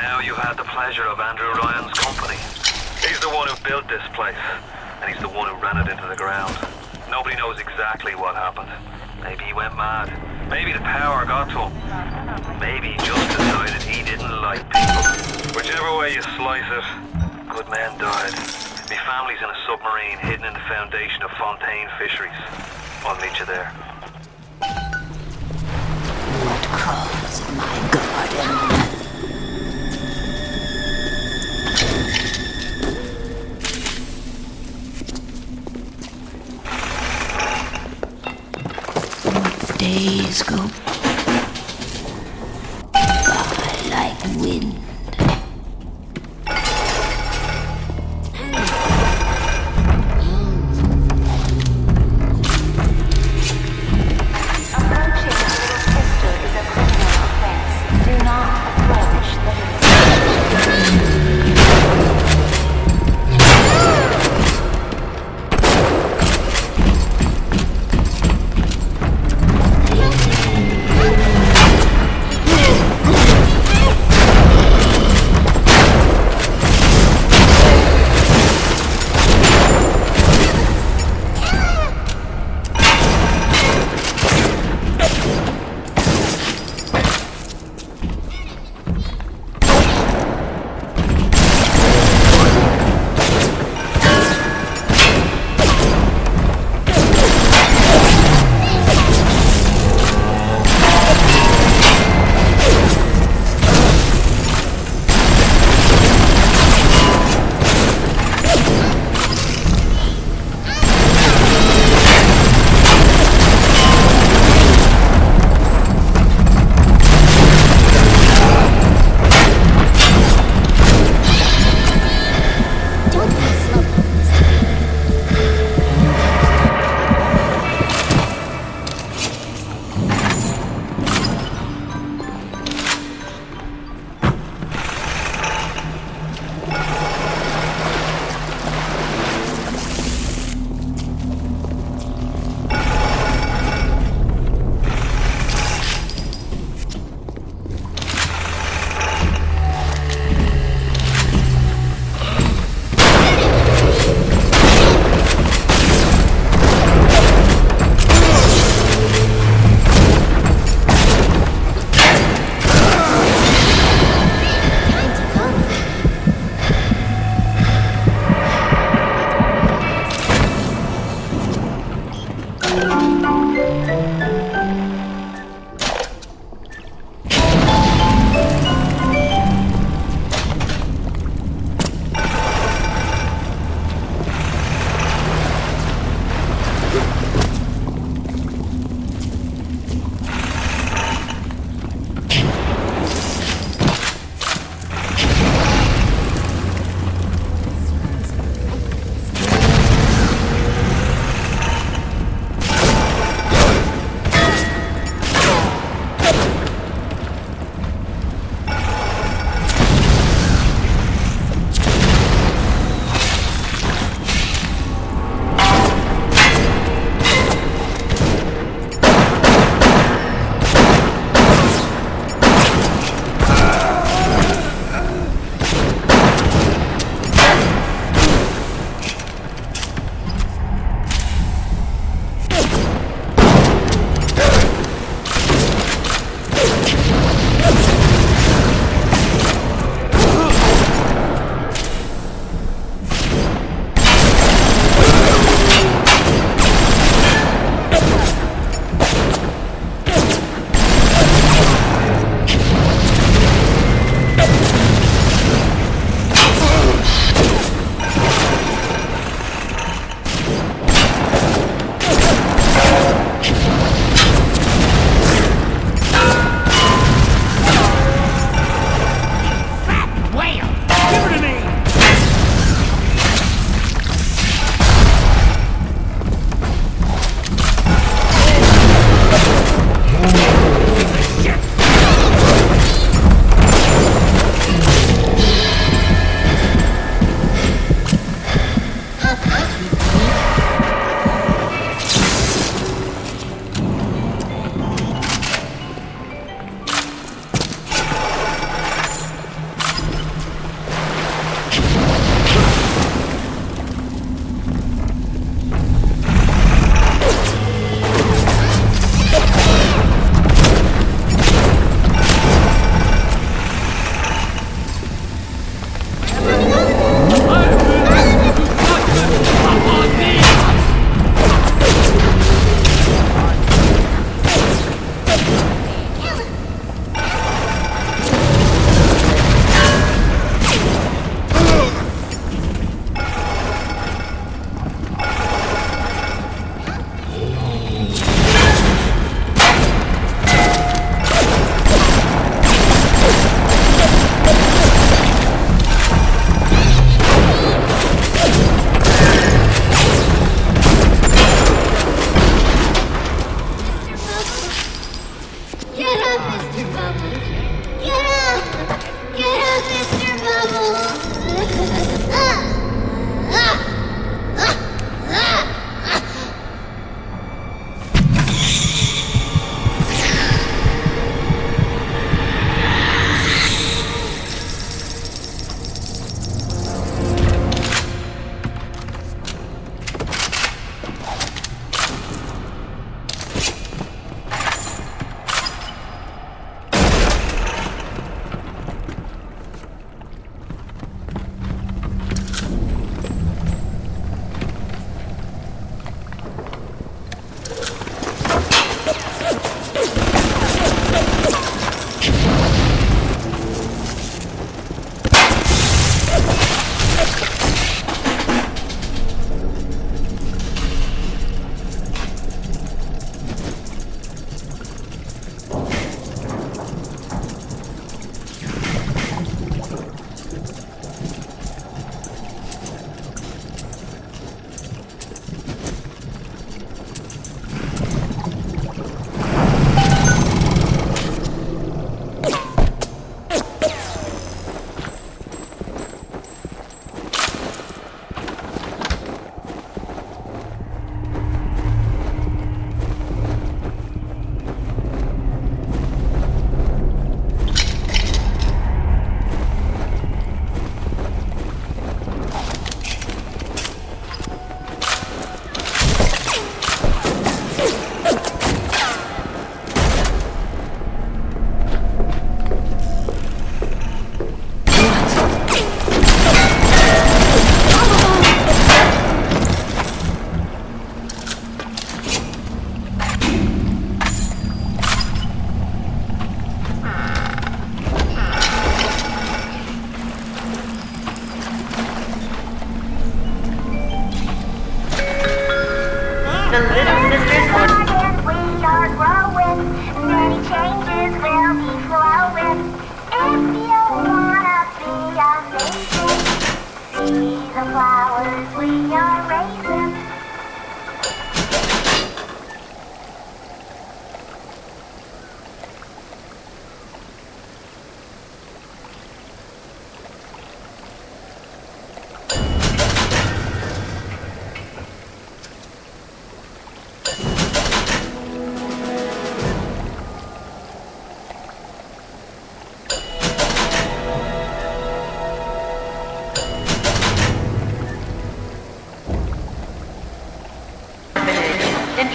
Now you've had the pleasure of Andrew Ryan's company. He's the one who built this place, and he's the one who ran it into the ground. Nobody knows exactly what happened. Maybe he went mad. Maybe the power got to him. Maybe he just decided he didn't like people. Whichever way you slice it, good men died. My family's in a submarine hidden in the foundation of Fontaine Fisheries. I'll meet you there. What crawls in my garden? Days go by like wind. Approaching a little sister is a criminal offense. Do not approach little sister.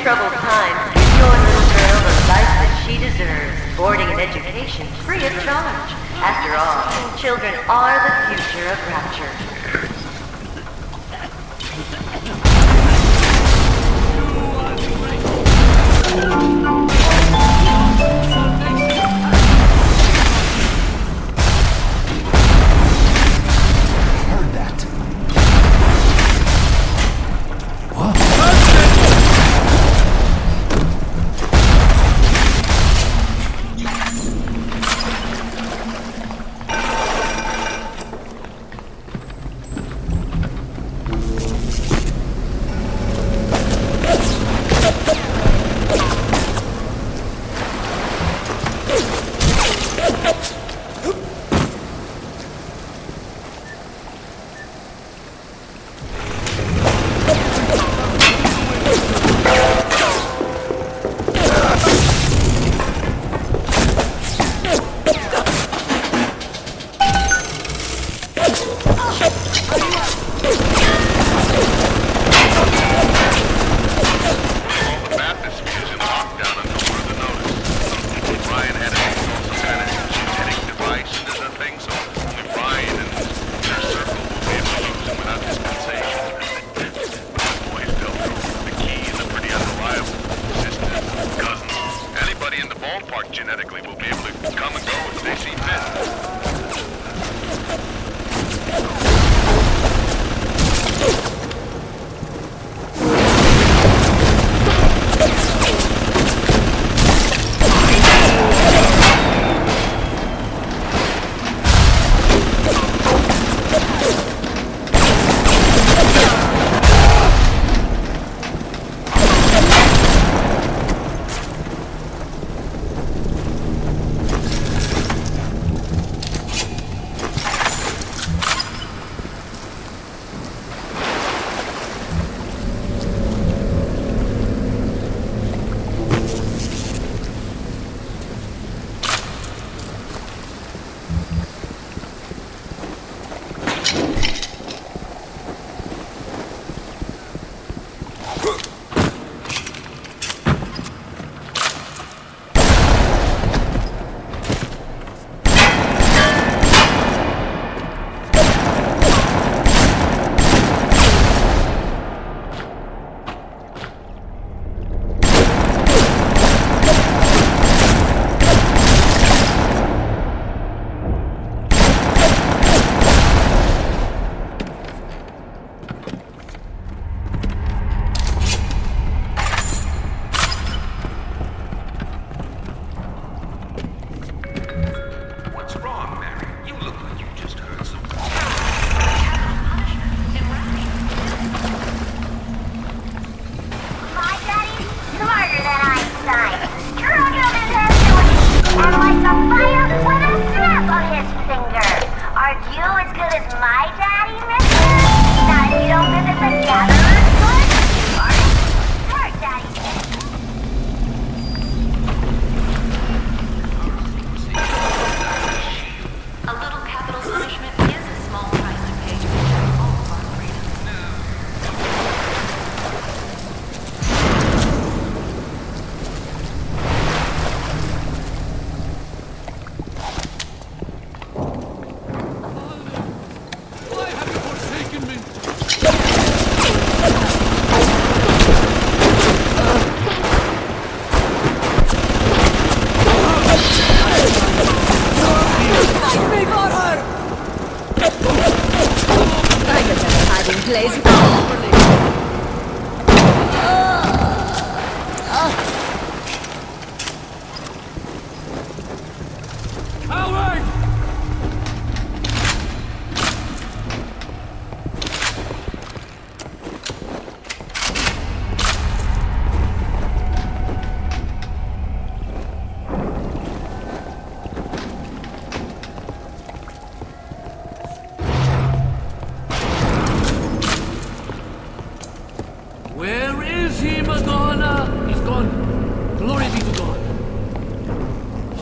troubled times, give your little girl the life that she deserves. Boarding and education free of charge. After all, children are the future of Rapture. Heard that. What? Genetically will be able to come and go as they see fit.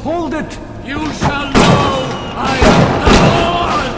Hold it! You shall know I am the Lord!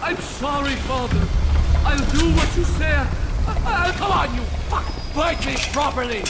I'm sorry, Father. I'll do what you say. Come on, you fuck! Fight me properly!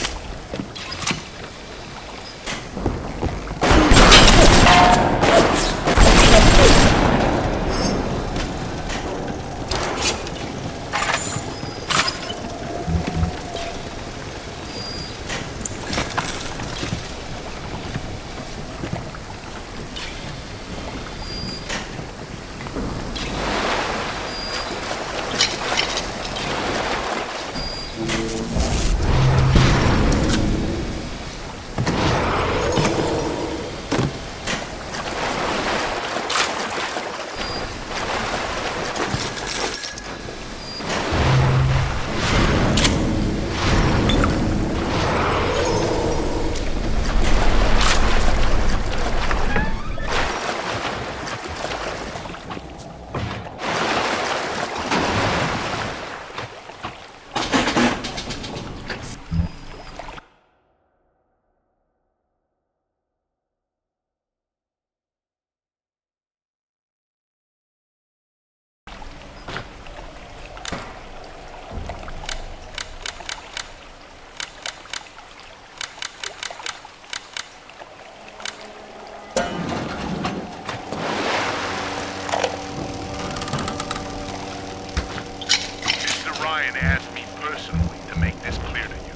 Asked me personally to make this clear to you.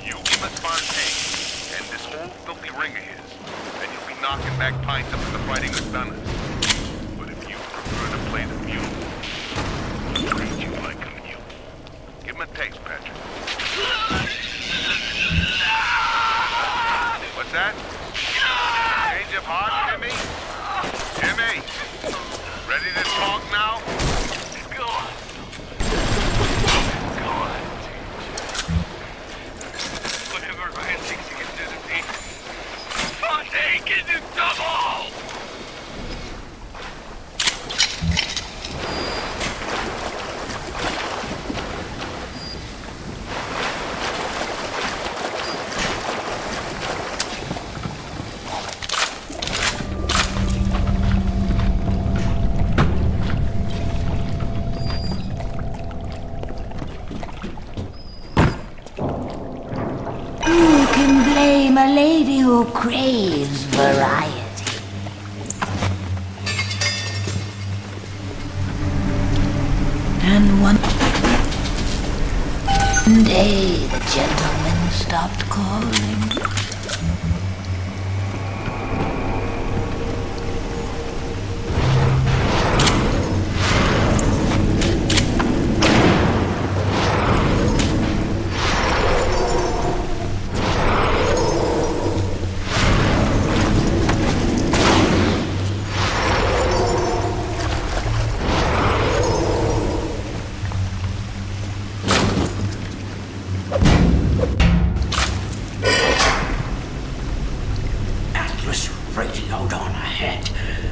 You give us Fontaine and this whole filthy ring of his, and you'll be knocking back pints up to the fighting that's done us. But if you prefer to play the mule, we'll treat you like a mule. Give him a taste, Patrick. What's that? Change of heart, Jimmy? Jimmy! Ready to talk now? Take it in double! Who can blame a lady who craves variety? And one day the gentleman stopped calling. radioed on ahead.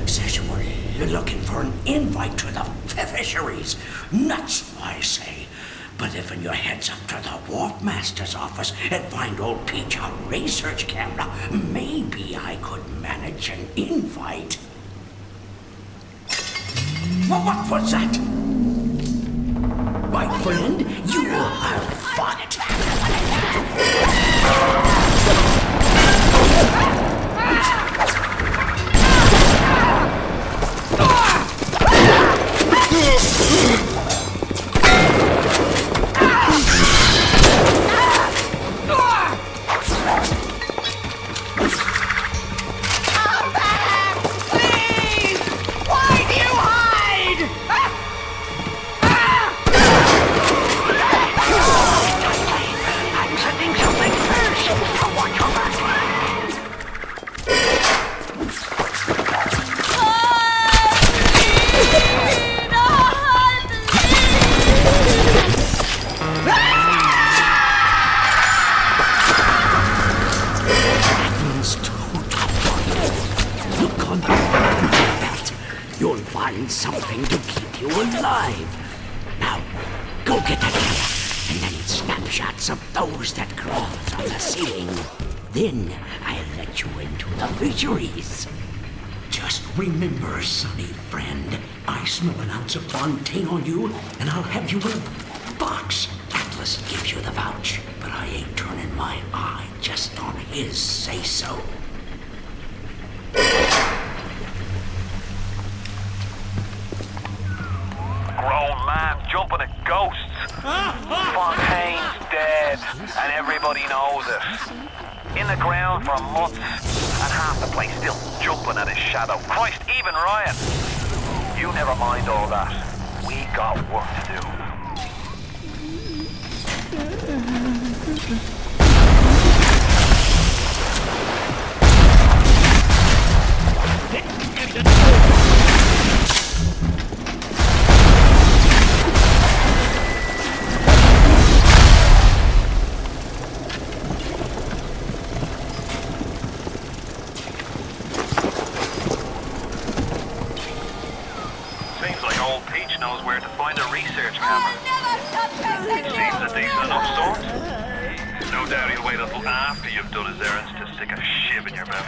Says you were looking for an invite to the fisheries. Nuts, I say. But if your head's up to the Warp Master's office and find old Peach on research camera, maybe I could manage an invite. What was that? My friend, you are fought. find something to keep you alive. Now, go get that camera, and then snapshots of those that crawls on the ceiling. Then I'll let you into the fisheries. Just remember, sonny friend, I smell an ounce of Fontaine on you, and I'll have you in a box. Atlas gives you the vouch, but I ain't turning my eye just on his say-so. Grown man jumping at ghosts. Fontaine's dead, and everybody knows it. In the ground for months, and half the place still jumping at his shadow. Christ, even Ryan. You never mind all that. We got work to do. Seems like old Peach knows where to find a research camera. Seems a decent enough sort. No doubt he'll wait until after you've done his errands to stick a shiv in your belly.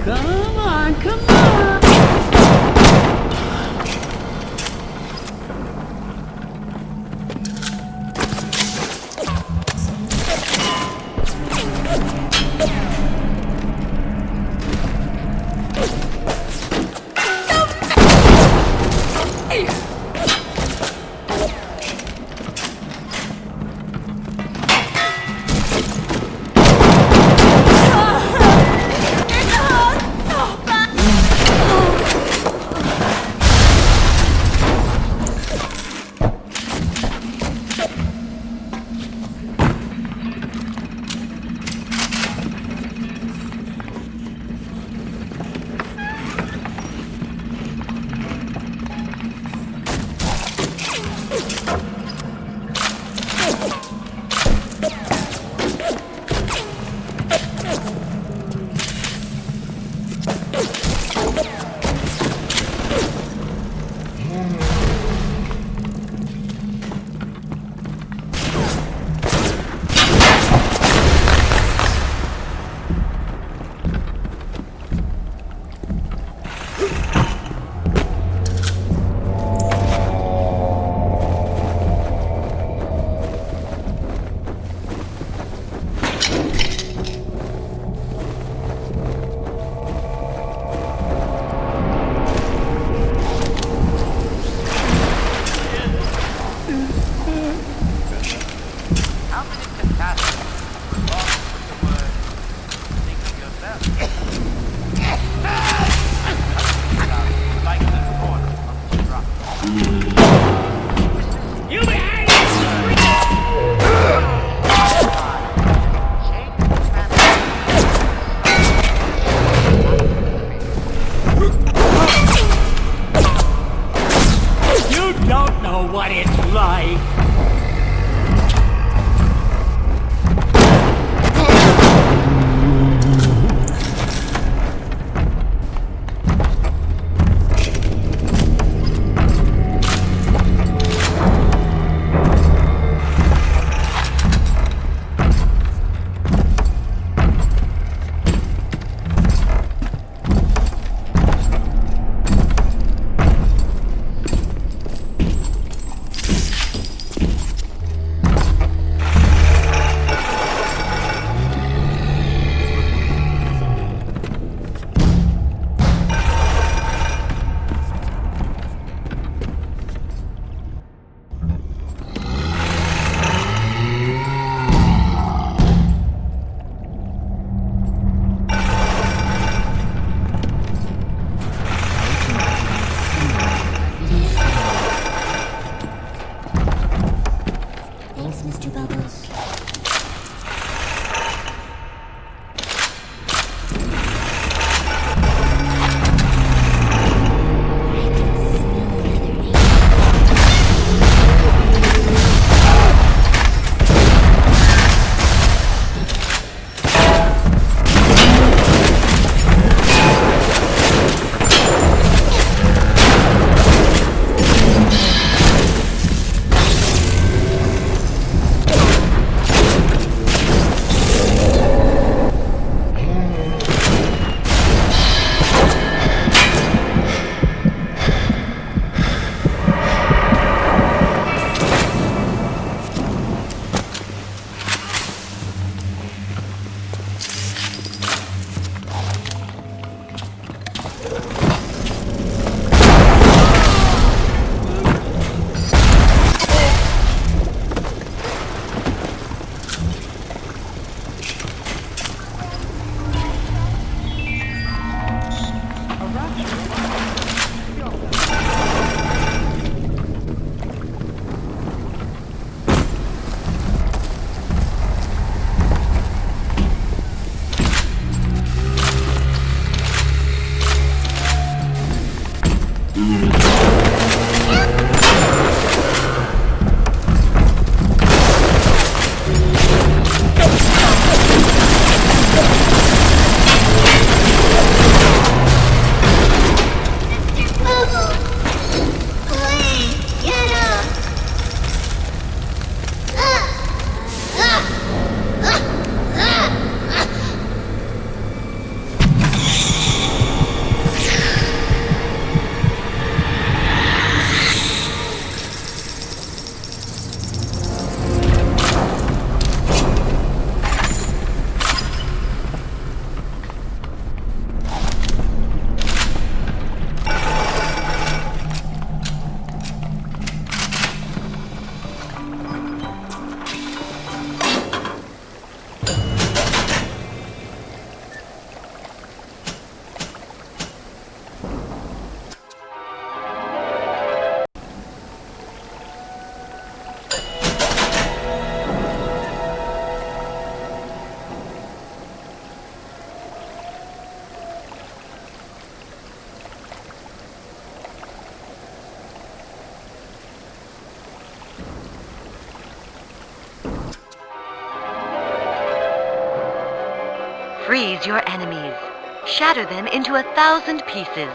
Come on, come on! Freeze your enemies. Shatter them into 1,000 pieces.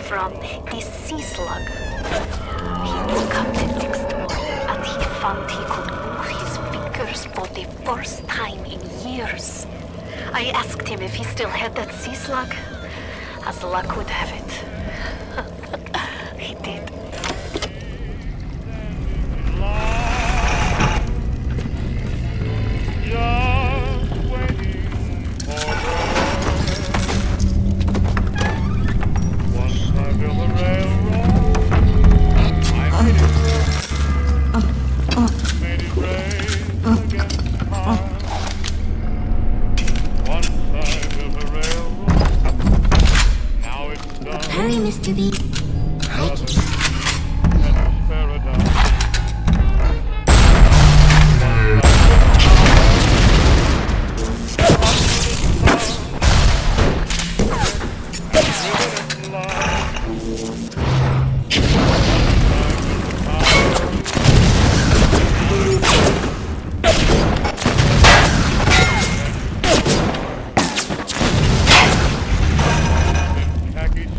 From this sea slug. He woke up the next morning and he found he could move his fingers for the first time in years. I asked him if he still had that sea slug. As luck would have it, he did. Hurry, Mr. B. I can...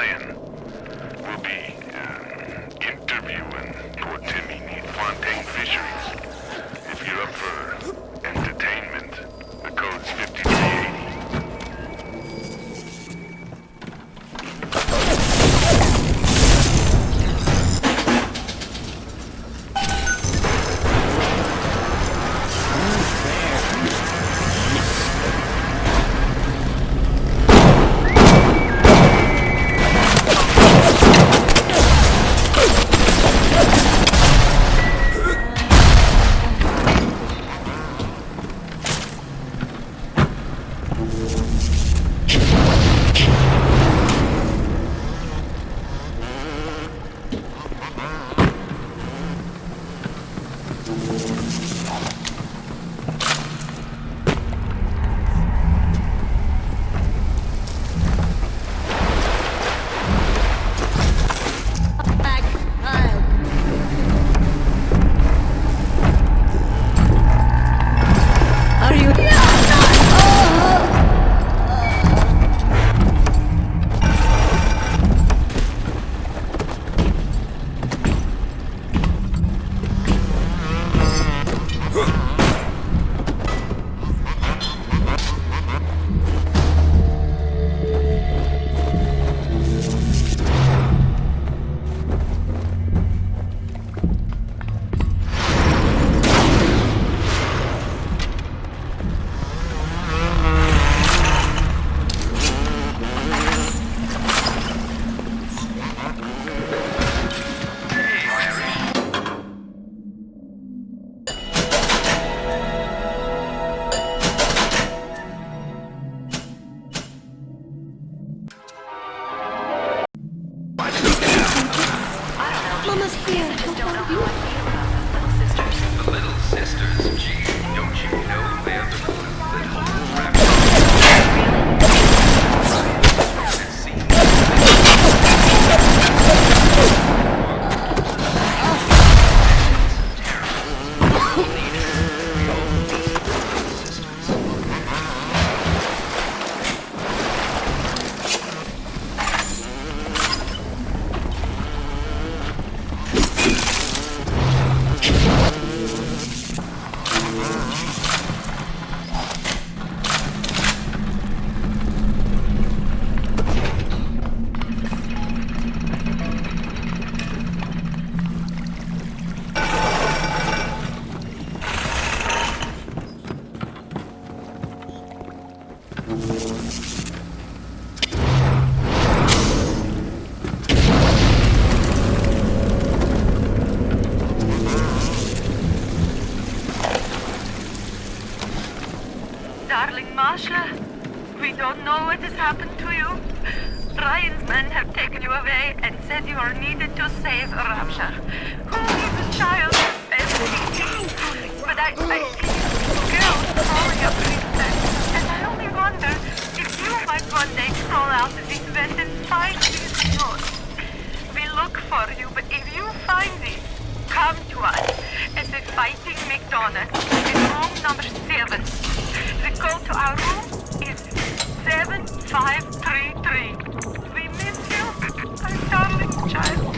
Ryan will be interviewing poor Timmy near Fontaine Fisheries. If you're up for entertainment, the code's 5380. Mama's here. The little sisters, gee, don't you know they're the ones that hold rapture? Darling Masha, we don't know what has happened to you. Ryan's men have taken you away and said you are needed to save Rapture. Who is the child? But I see girls calling a princess, and I only wonder if you might one day crawl out of this vent and find these notes. We look for you, but if you find these, come to us at the Fighting McDonald's in room number 7. The code to our room is 7533. We miss you, our darling child.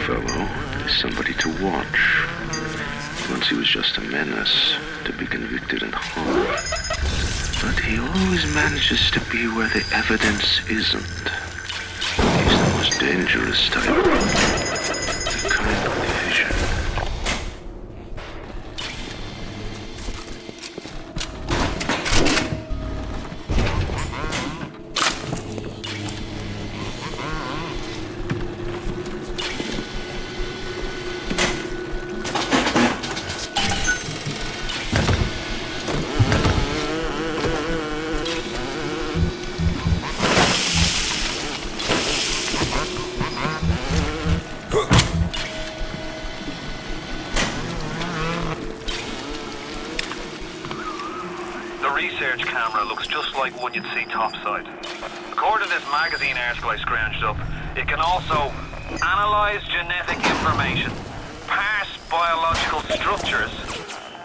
Fellow is somebody to watch. Once he was just a menace to be convicted and hung. But he always manages to be where the evidence isn't. He's the most dangerous type. The kind of division. camera looks just like one you'd see topside. According to this magazine article I scrounged up, it can also analyze genetic information, parse biological structures,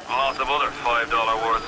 and lots of other $5 words.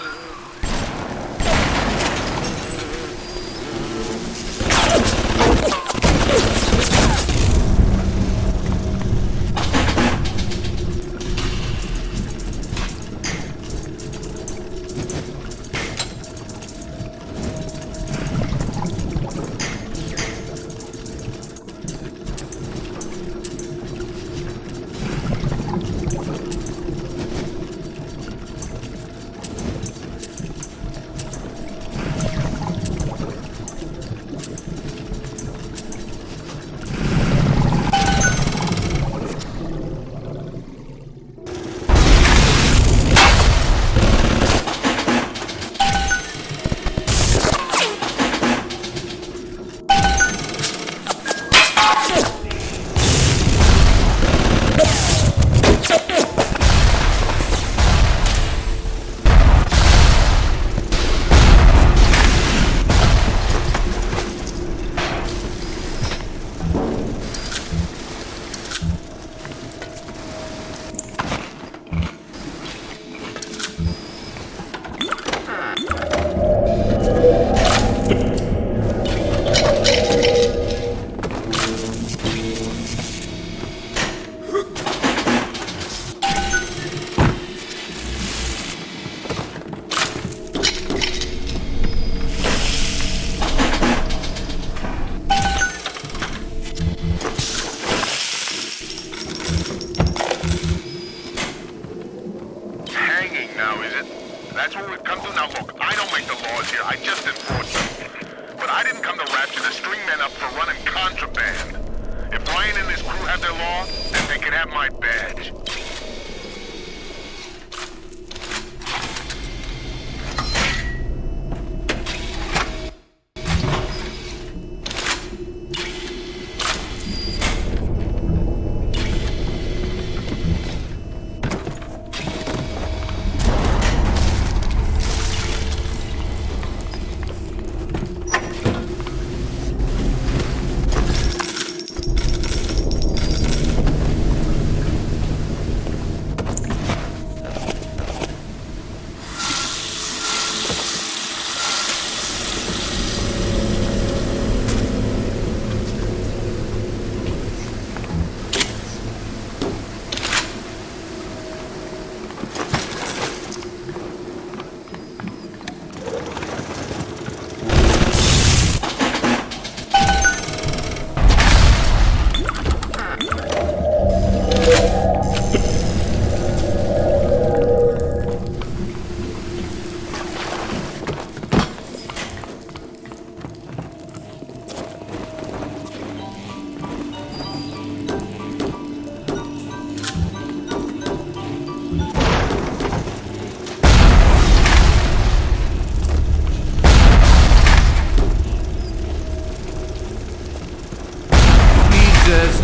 That's what we've come to now. Look, I don't make the laws here. I just enforce them. But I didn't come to rapture the string men up for running contraband. If Ryan and his crew have their law, then they can have my badge.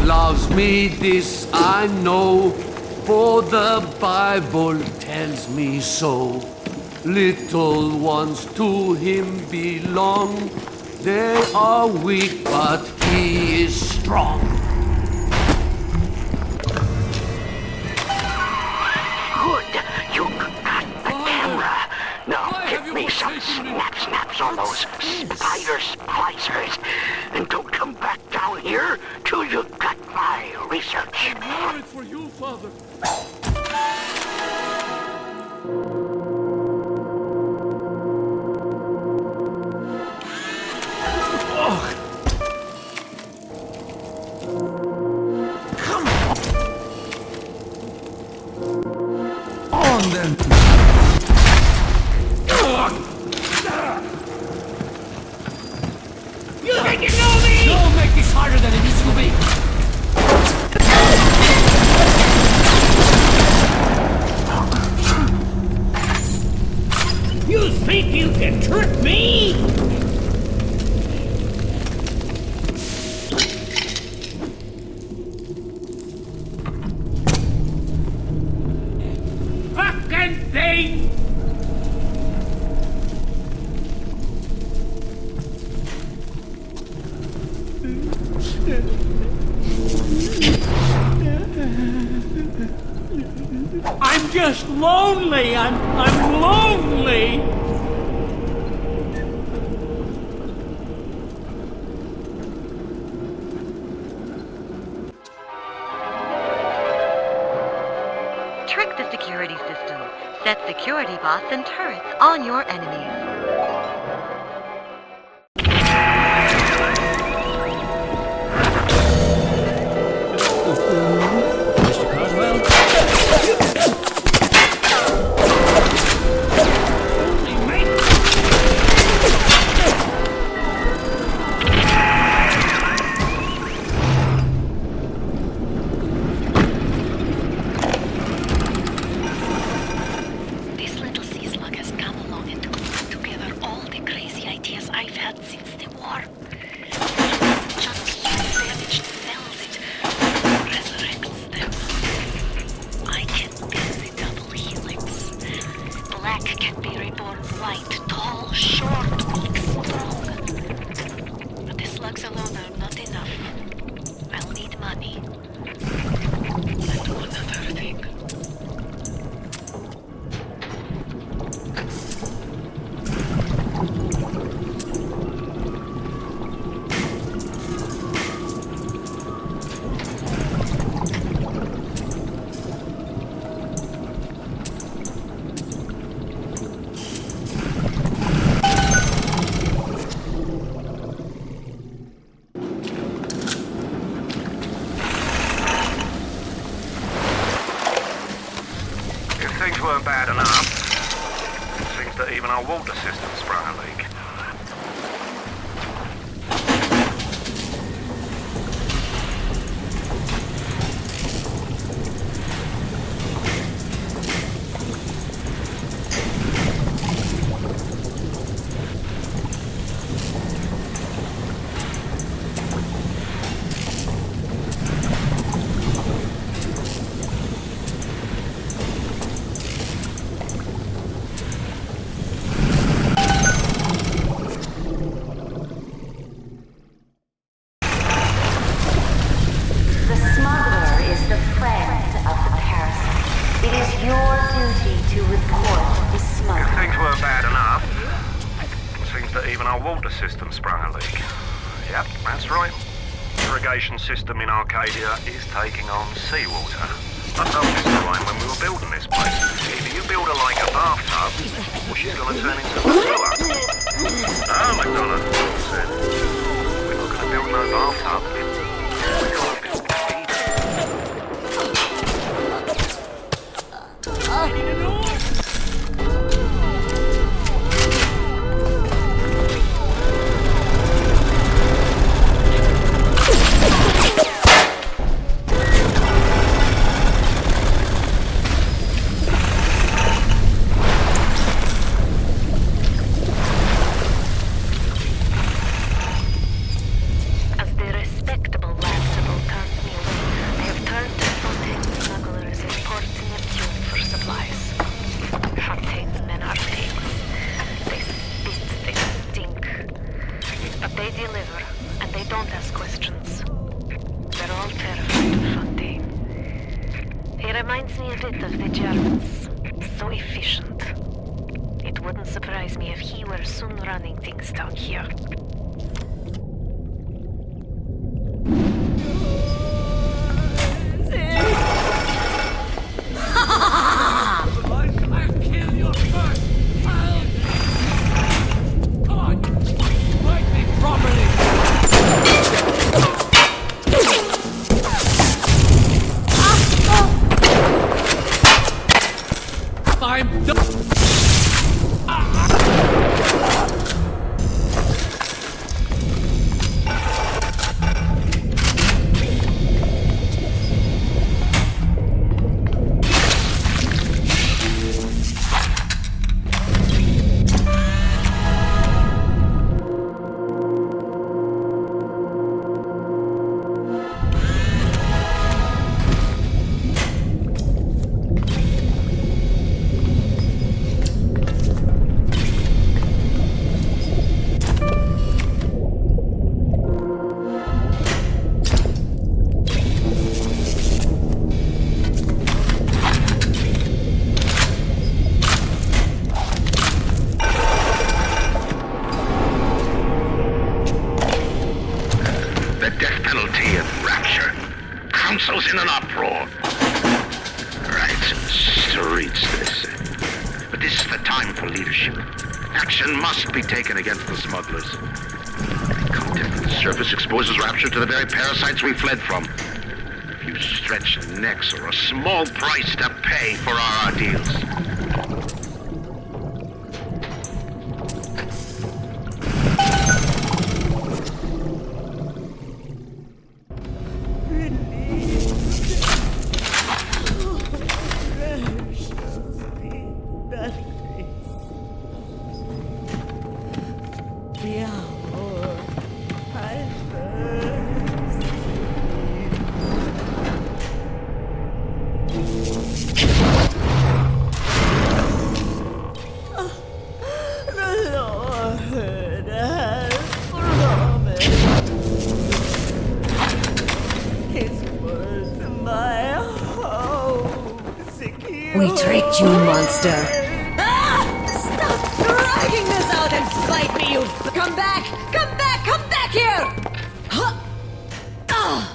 Loves me, this I know, for the Bible tells me so. Little ones to him belong. They are weak, but he is strong. Good, you got the camera. Now give me some snaps on those spider splicers, and don't come back down here till you got my research. I'm worried for you, Father. Come on then. You think you know me? Don't make this harder than it needs to be. You think you can trick me? Fucking thing! I'm just lonely. I'm lonely. Trick the security system. Set security bots and turrets on your enemies. Mr. Coswell? This little sea slug has come along and glued together all the crazy ideas I've had since the war. It doesn't just heal damaged cells, it resurrects them. I can build a double helix. Black can be reborn white, tall, short, weak, strong. But the slugs alone are not enough. I'll need money. And one other thing. If things weren't bad enough, it seems that even our water system sprung a leak. The smuggler is the friend of the parasite. It is your duty to report the If smuggler. things weren't bad enough, it seems that even our water system sprung a leak. Yep, that's right. The irrigation system in Arcadia is taking on seawater. I told Mr. Ryan when we were building this place, either you build her like a bathtub, or she's gonna turn into a sewer. Ah, McDonough said, we're not gonna build no bathtub. We're gonna build a As the respectable lad subaltern me away, they have turned to Fontaine smugglers in Port Neptune for supplies. Fontaine's men are pigs. They spit, they stink. But they deliver, and they don't ask questions. They're all terrified of Fontaine. He reminds me a bit of the Germans. So efficient. It wouldn't surprise me if he were soon running things down here. I'll kill you first. Come on. Fight me properly. I'm done. death penalty and rapture. Council's in an uproar. Right, streets, they say. But this is the time for leadership. Action must be taken against the smugglers. Contact with the surface exposes rapture to the very parasites we fled from. A few stretched necks are a small price to pay for our ideals. We tricked you, monster! Ah! Stop dragging this out and fight me, you... Come back! Come back! Come back here! Huh! Ah!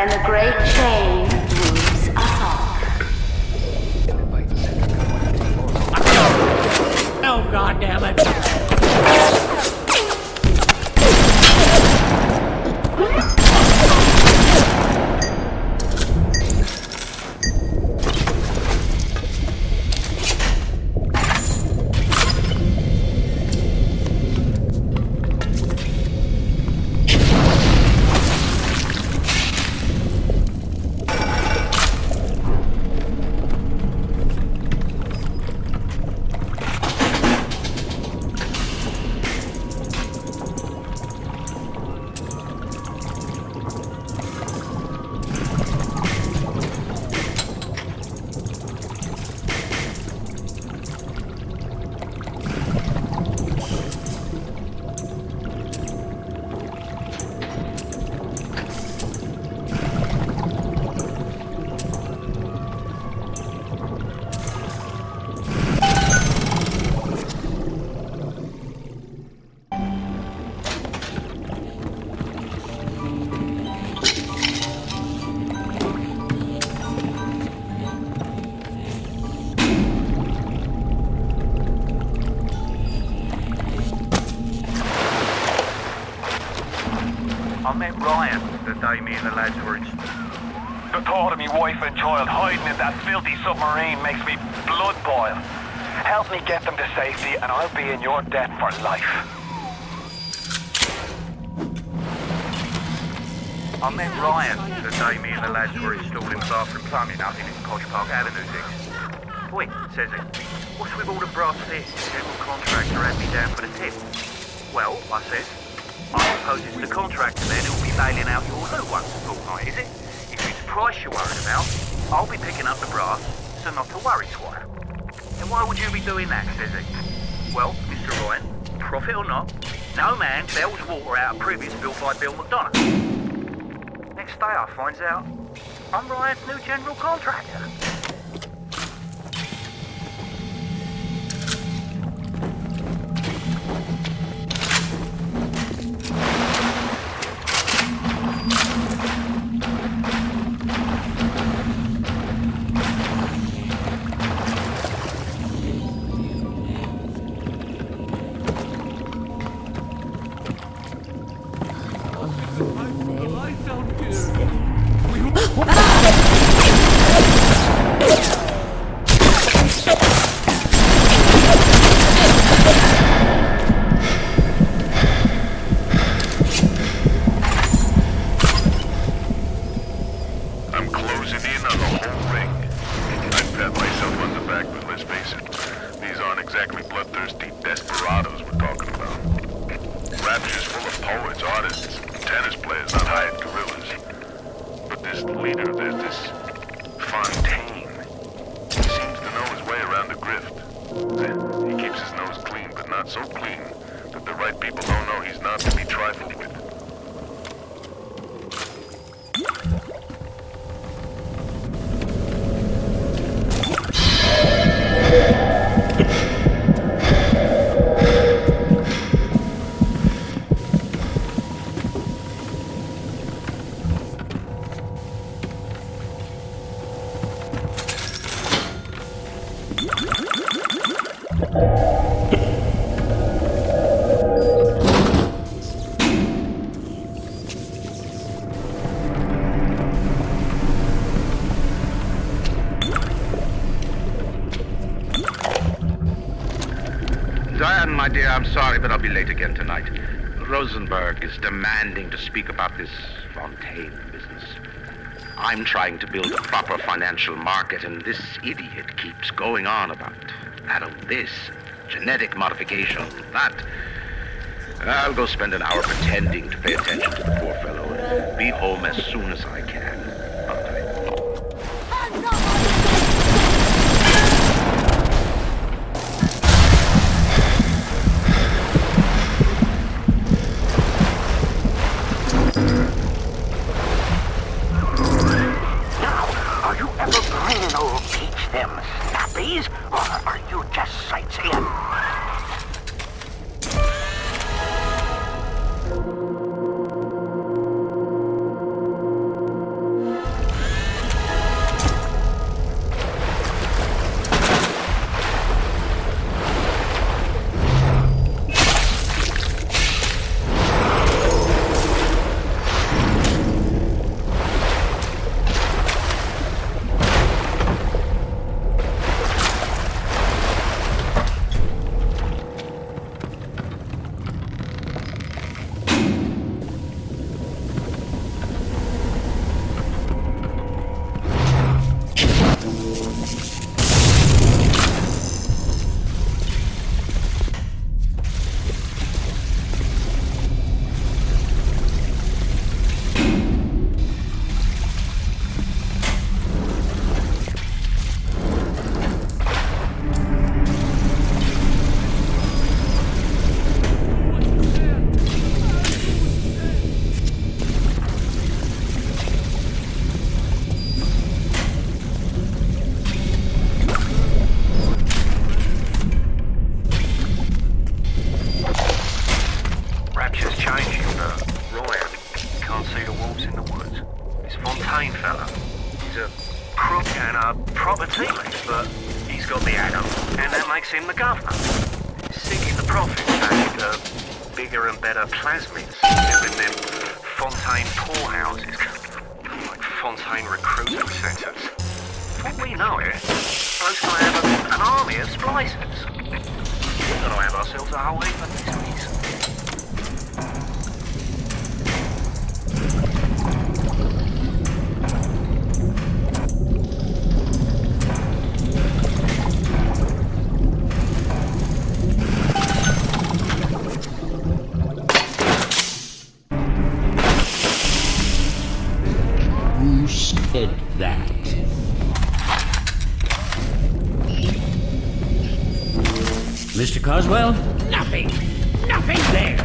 And the great chain moves us all. Oh, God damn it. met Ryan the day me and the lads were in... The thought of me wife and child hiding in that filthy submarine makes me blood boil. Help me get them to safety and I'll be in your debt for life. I met Ryan the day me and the lads were installing bathroom plumbing up in his College Park Avenue thing. Wait, says he, what's with all the brass fists? The general contractor had me down for the tip. Well, I says, I suppose it's the contractor then who'll be bailing out your loot once a fortnight, is it? If it's price you're worried about, I'll be picking up the brass, so not to worry, Squire. And why would you be doing that, says he? Well, Mr. Ryan, profit or not, no man bails water out of privies built by Bill McDonough. Next day I finds out I'm Ryan's new general contractor. Diane, my dear, I'm sorry, but I'll be late again tonight. Rosenberg is demanding to speak about this Fontaine business. I'm trying to build a proper financial market, and this idiot keeps going on about this, genetic modification, that. I'll go spend an hour pretending to pay attention to the poor fellow and be home as soon as I can. Or are you just sightseeing? Seeking the profit, bigger and better plasmids, giving them Fontaine poorhouses, like Fontaine recruiting centres. What we know here, we're supposed to have an army of splicers. We're going to have ourselves a whole heap of mysteries. Who said that? Mr. Coswell? Nothing! Nothing there!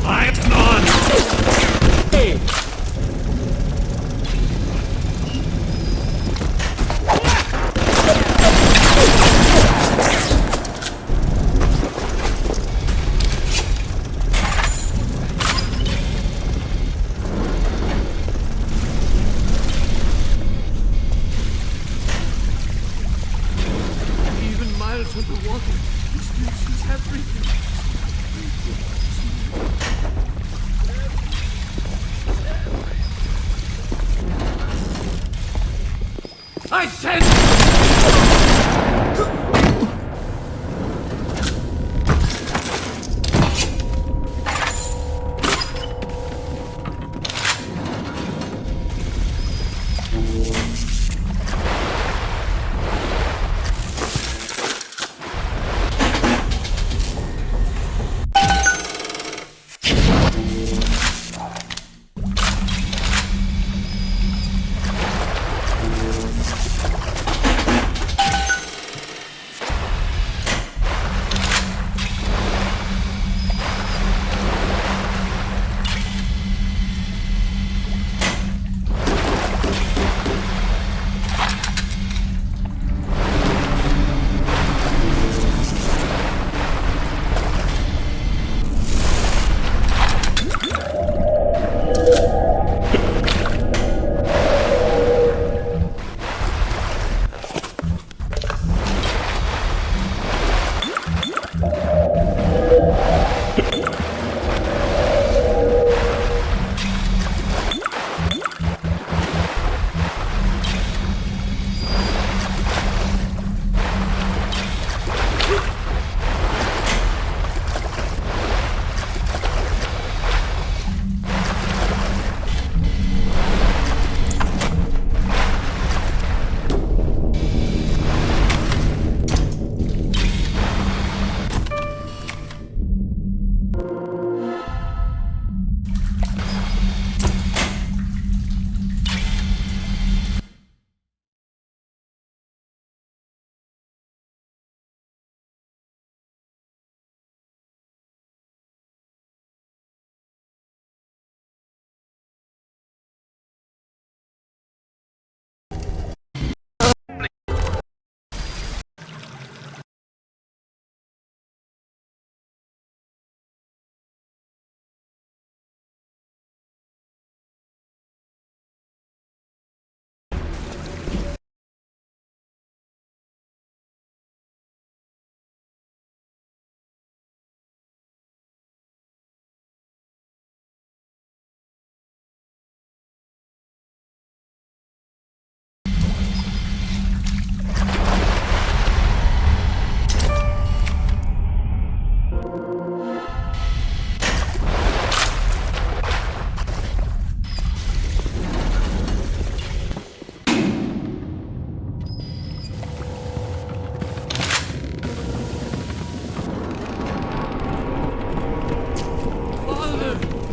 I'm gone! Hey! Even miles underwater, he still sees everything. I said...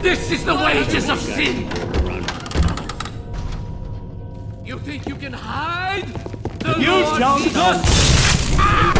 This is the wages of sin! You think you can hide? The You Lord shall Jesus- not!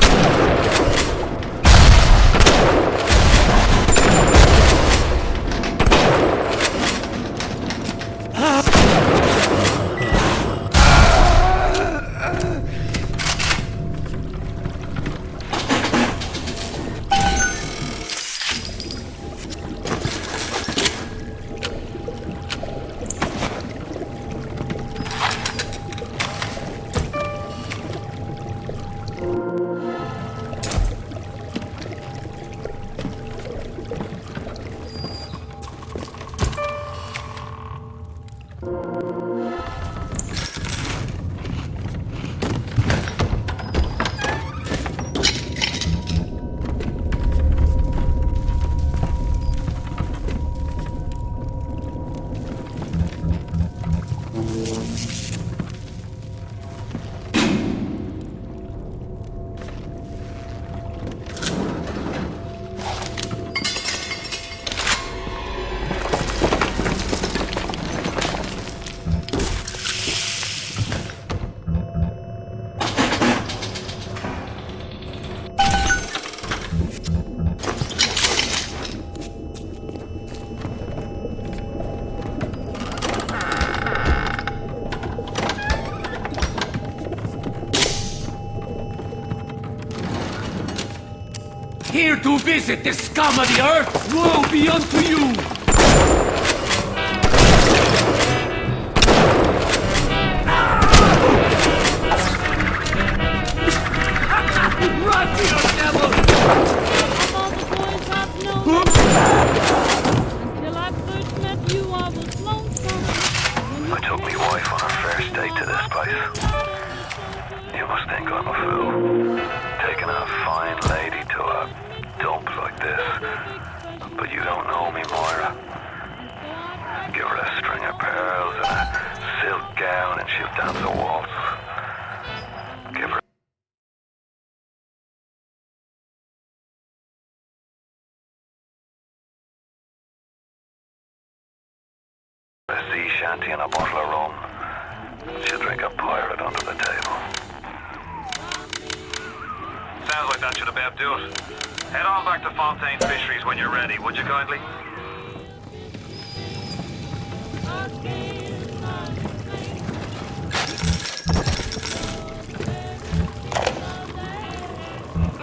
here to visit the scum of the earth. Woe be unto you! Run to your devil! All the boys have known. Until I first met you, I was lonesome. I took my wife on her first date to this place. You must think I'm a fool. Taking a fine lady to a dump like this. But you don't know me, Moira. Give her a string of pearls and a silk gown and she'll dance a waltz. Give her a sea shanty and a bottle of rum. She'll drink a pirate under the table. Sounds like that should about do it. Head on back to Fontaine Fisheries when you're ready, would you kindly?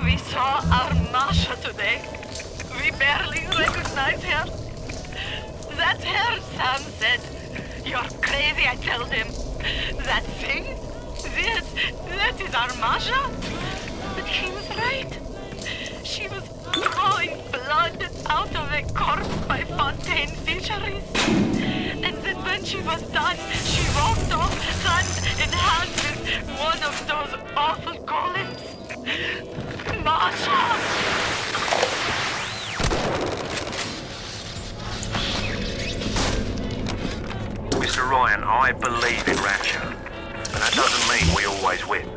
We saw our Masha today. We barely recognize her. That's her, Sam said. You're crazy, I told him. That thing? That is our Masha? But he was right. She was drawing blood out of a corpse by Fontaine Fisheries. And then when she was done, she walked off hand in hand with one of those awful golems. Masha! Mr. Ryan, I believe in rapture. But that doesn't mean we always win.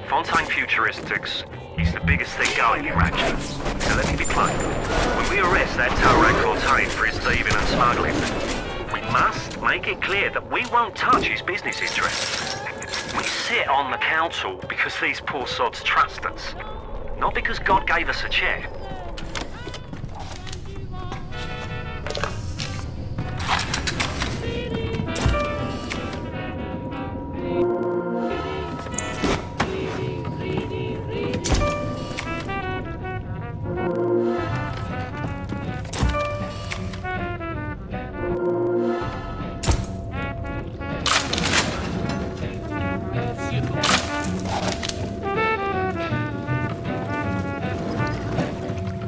Fontaine Futuristics is the biggest thing going in rapture. So let me be plain. When we arrest that Tarak Fontaine for his thieving and smuggling, we must make it clear that we won't touch his business interests. We sit on the council because these poor sods trust us. Not because God gave us a check.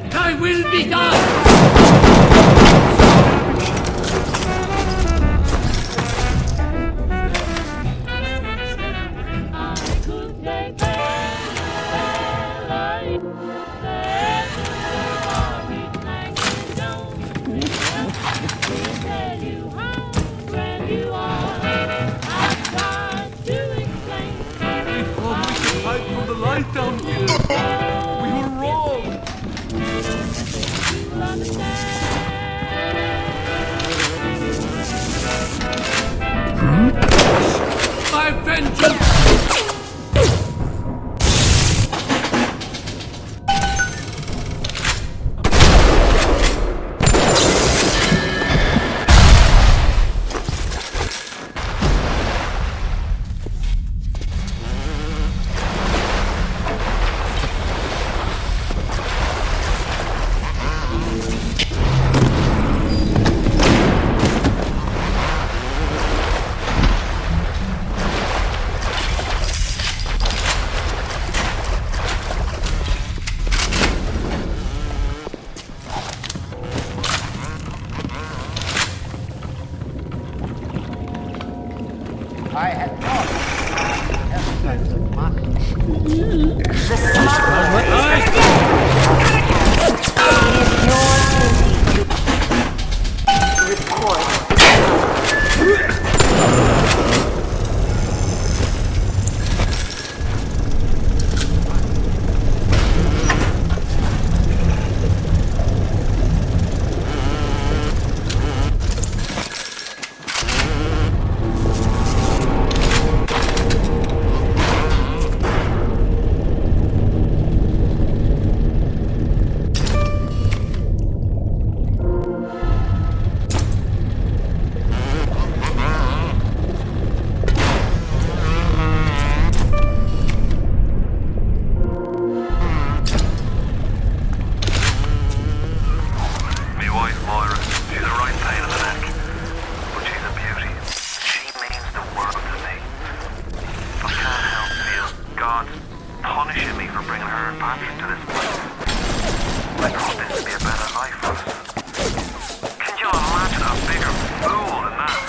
Thy will be done! Down here. We were wrong. My vengeance! I had thought I thought this would be a better life for us. Can you imagine a bigger fool than that?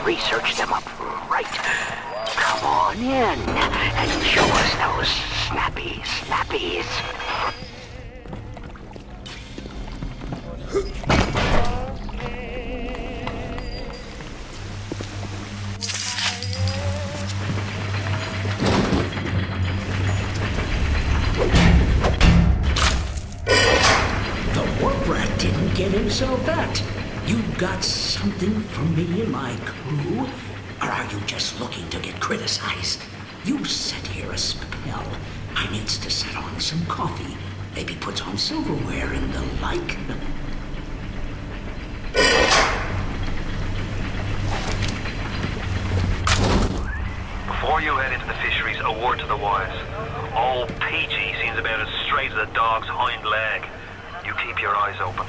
Research them up right. Come on in and show us those snappies. The warp rat didn't get himself that. You got something from me and my crew? Or are you just looking to get criticized? You set here a spell. I needs to set on some coffee. Maybe put on silverware and the like. Before you head into the fisheries, a word to the wise. Old Peachy seems about as straight as a dog's hind leg. You keep your eyes open.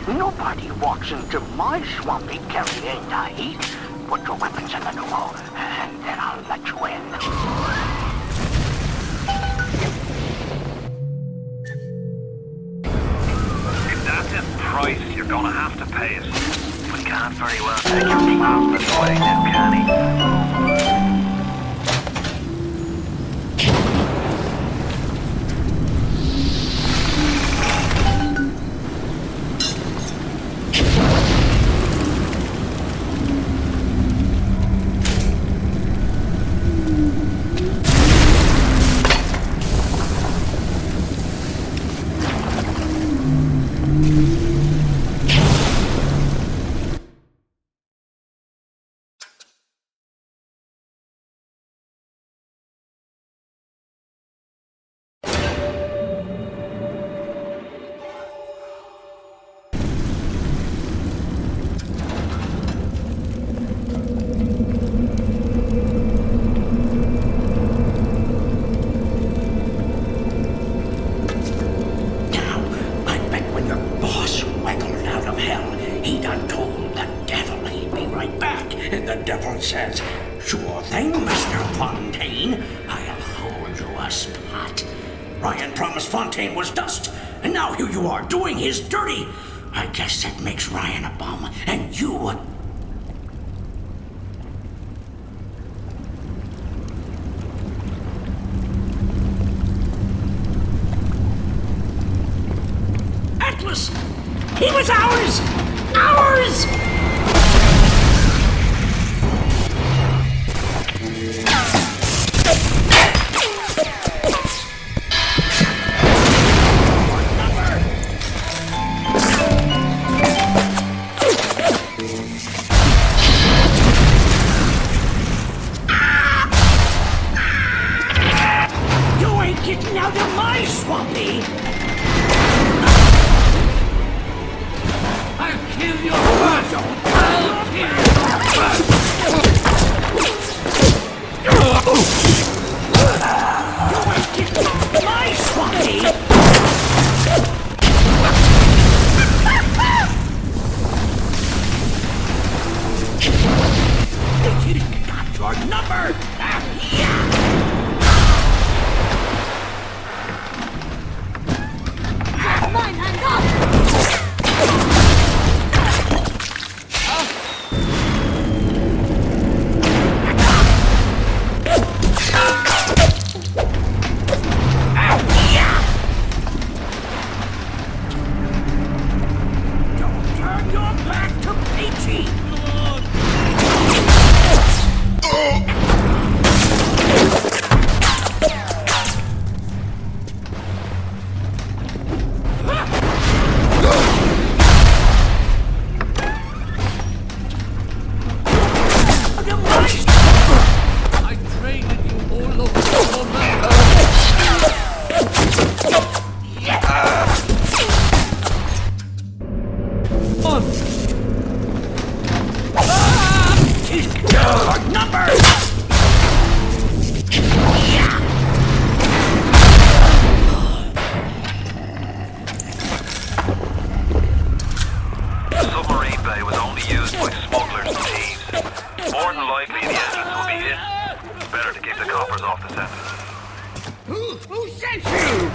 Nobody walks into my swampy carrying the heat. Put your weapons in the pneumo, and then I'll let you in. If that's the price, you're gonna have to pay it. We can't very well take your class this way now, can he? sure thing, Mr. Fontaine. I'll hold you a spot. Ryan promised Fontaine was dust, and now here you are doing his dirty. I guess that makes Ryan a bum, and you a... Atlas! He was ours! Ours! Getting out of my swampy! I'll kill your Virgil! I'll kill You ain't getting out of my swampy! You got your number! Mine, hand up! Don't turn your back to Peachy! I traded you all over for nothing. On. He's your number! The submarine bay was only used by smugglers and thieves. More than likely, the entrance will be hidden. It's better to keep the coppers off the scent. Who sent you?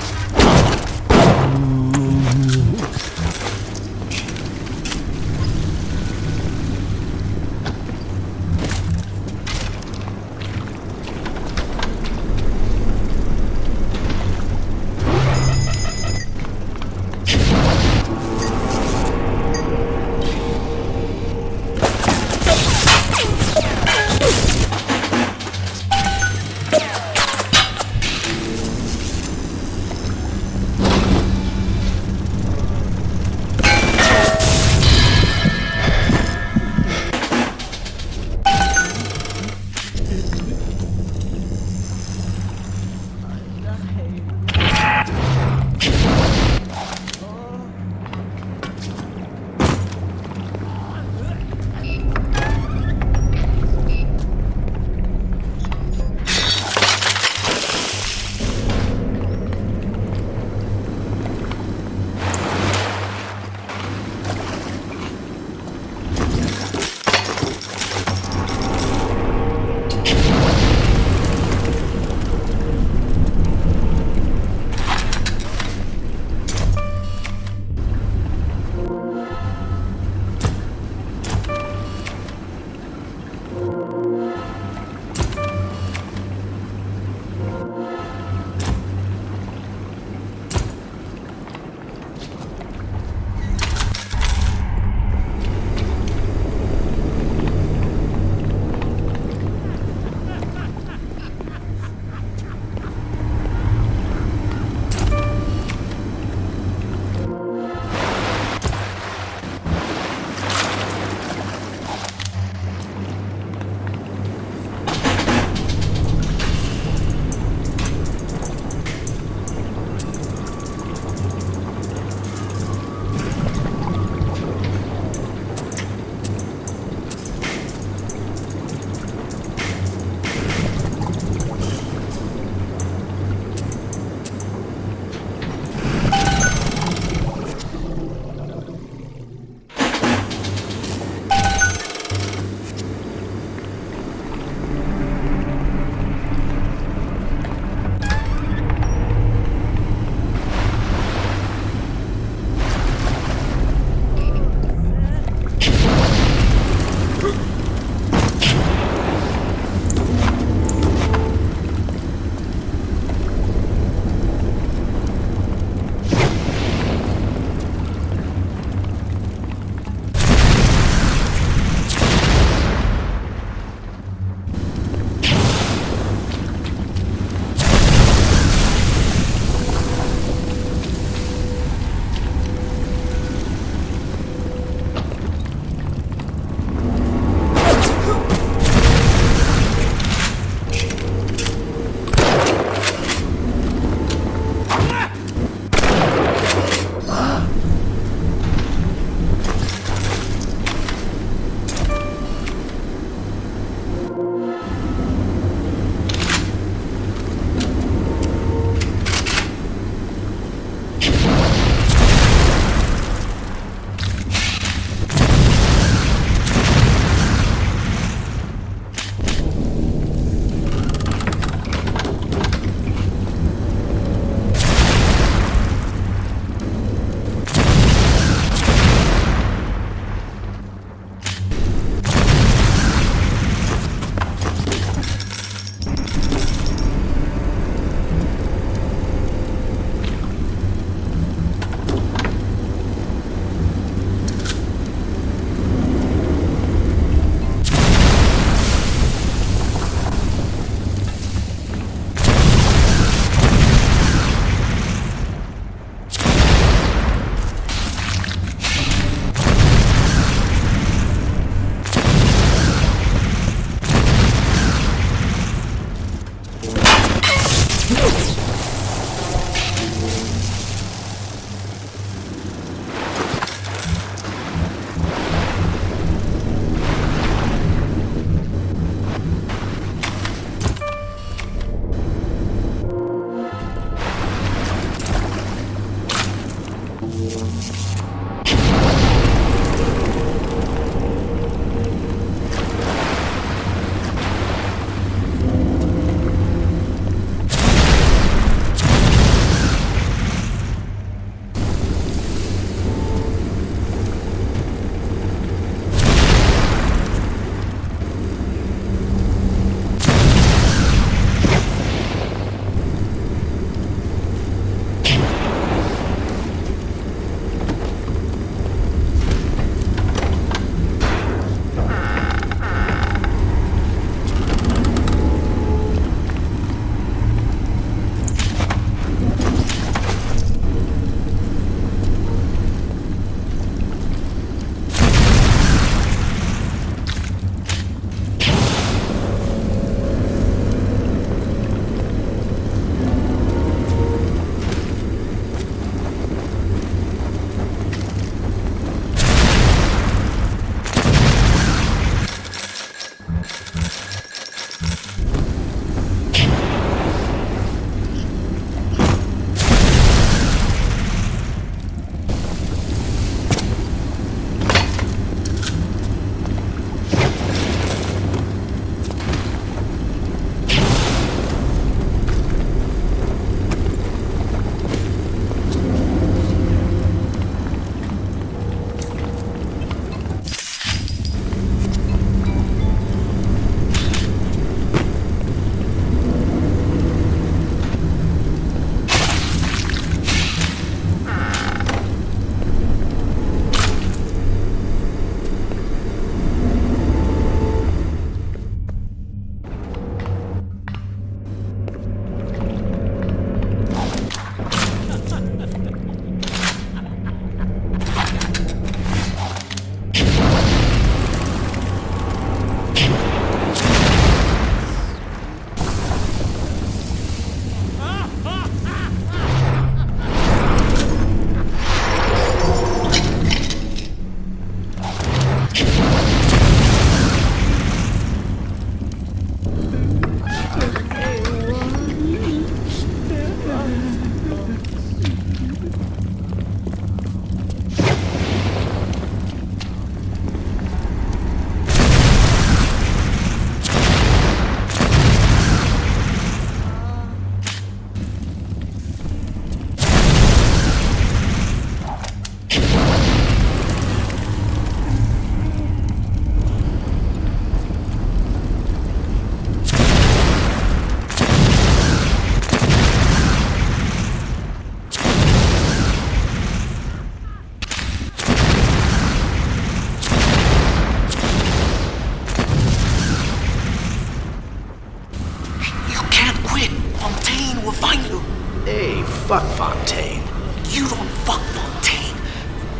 Fontaine will find you. Hey, fuck Fontaine. You don't fuck Fontaine.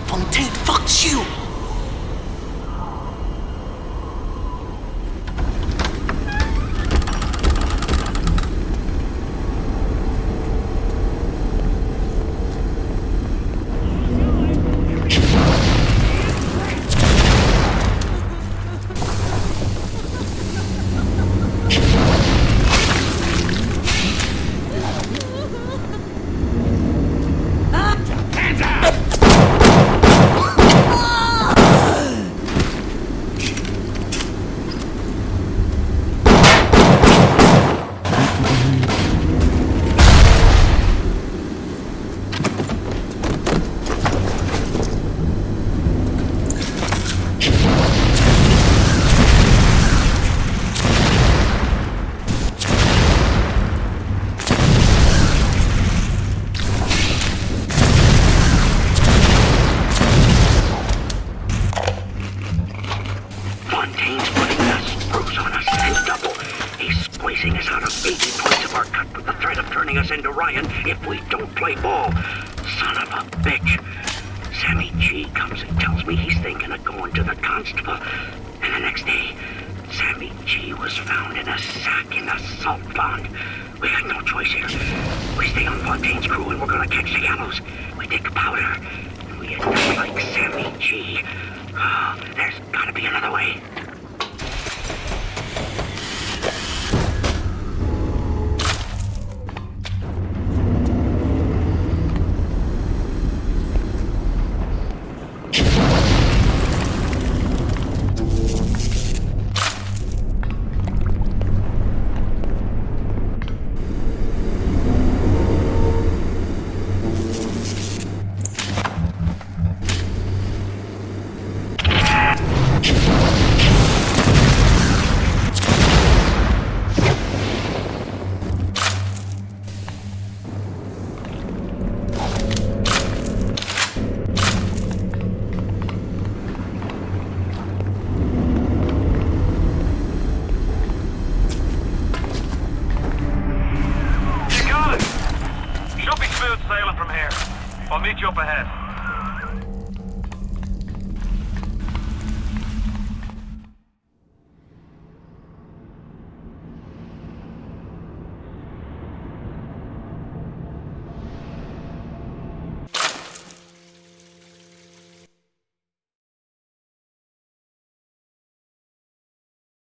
Fontaine fucks you. Fontaine's putting the screws on us and double. He's squeezing us out of 80 points of our cut with the threat of turning us into Ryan if we don't play ball. Son of a bitch. Sammy G comes and tells me he's thinking of going to the constable. And the next day, Sammy G was found in a sack in the salt pond. We got no choice here. We stay on Fontaine's crew and we're gonna catch the gallows. We take powder and we end up like Sammy G. Oh, there's gotta be another way. Sailing from here. I'll meet you up ahead.